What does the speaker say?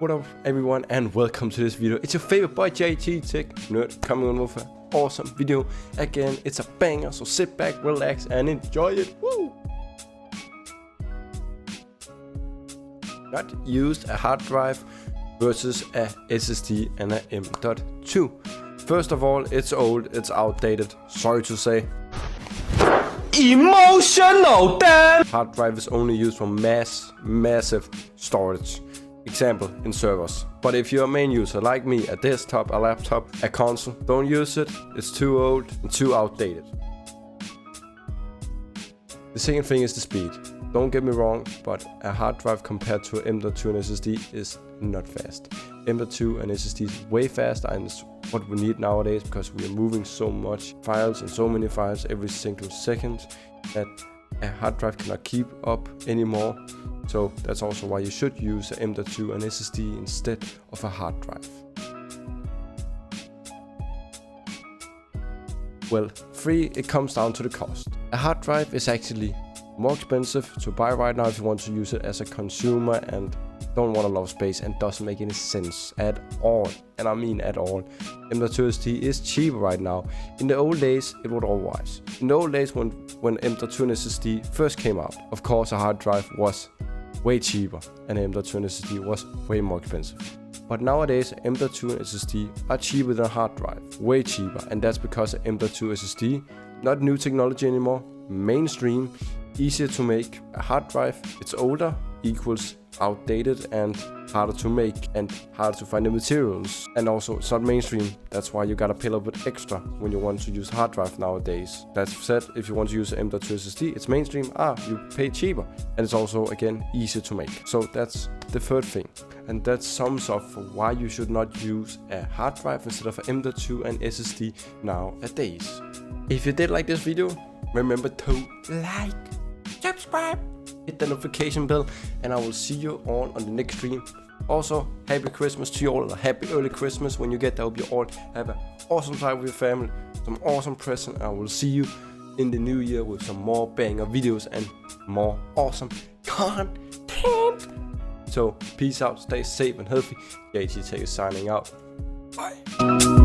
What up everyone and welcome to this video. It's your favorite boy JT Tech Nerd coming on with an awesome video. Again, it's a banger, so sit back, relax and enjoy it. Woo! Not used a hard drive versus a SSD and a M.2. First of all, it's old, it's outdated, sorry to say. Emotional damn! Hard drive is only used for massive storage. Example, in servers. But if you're a main user like me, a desktop, a laptop, a console, don't use it. It's too old and too outdated. The second thing is the speed. Don't get me wrong, but a hard drive compared to an M.2 and SSD is not fast. M.2 and SSD is way faster, and it's what we need nowadays because we are moving so much files and so many files every single second that a hard drive cannot keep up anymore. So that's also why you should use an M.2 and SSD instead of a hard drive. Well, it comes down to the cost. A hard drive is actually more expensive to buy right now if you want to use it as a consumer and don't want a lot of space and doesn't make any sense at all. And I mean at all. M.2 SSD is cheaper right now. In the old days, it was otherwise. In the old days when M.2 and SSD first came out, of course a hard drive was way cheaper and M.2 and SSD was way more expensive. But nowadays M.2 and SSD are cheaper than a hard drive, way cheaper, and that's because M.2 SSD, not new technology anymore, mainstream, easier to make. A hard drive, it's older, equals outdated and harder to make and harder to find the materials, and also it's not mainstream. That's why you gotta pay a little bit extra when you want to use hard drive nowadays. That said, if you want to use an M.2 SSD, it's mainstream, you pay cheaper, and it's also again easier to make. So that's the third thing, and that sums up for why you should not use a hard drive instead of an M.2 and SSD nowadays. If you did like this video, remember to like, subscribe, hit the notification bell, and I will see you all on the next stream. Also, happy Christmas to you all, or happy early Christmas when you get there. Hope you all have an awesome time with your family, some awesome present. I will see you in the new year with some more banger videos and more awesome content. So, peace out, stay safe and healthy. JT Tech is signing out. Bye.